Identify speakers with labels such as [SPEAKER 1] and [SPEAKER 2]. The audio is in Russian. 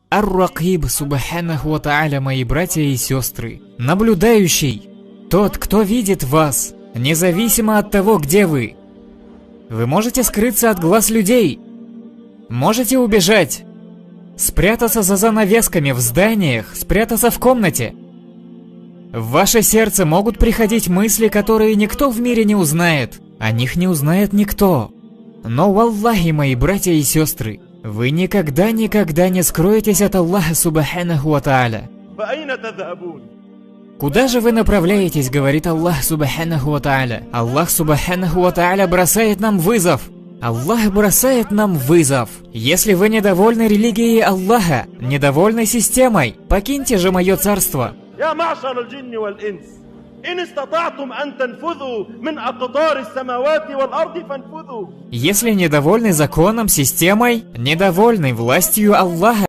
[SPEAKER 1] Ар-Ракиб, субханаху ва тааля, мои братья и сестры. Наблюдающий. Тот, кто видит вас, независимо от того, где вы. Вы можете скрыться от глаз людей. Можете убежать. Спрятаться за занавесками в зданиях, спрятаться в комнате. В ваше сердце могут приходить мысли, которые никто в мире не узнает. О них не узнает никто. Но, валлахи, мои братья и сестры, вы никогда не скроетесь от Аллаха субханаху ва тааля. Куда же вы направляетесь, говорит Аллах субханаху ва тааля. Аллах субханаху ва тааля бросает нам вызов. Аллах бросает нам вызов. Если вы недовольны религией Аллаха, недовольны системой, покиньте же мое царство. Если недовольны законом, системой, недовольны властью Аллаха,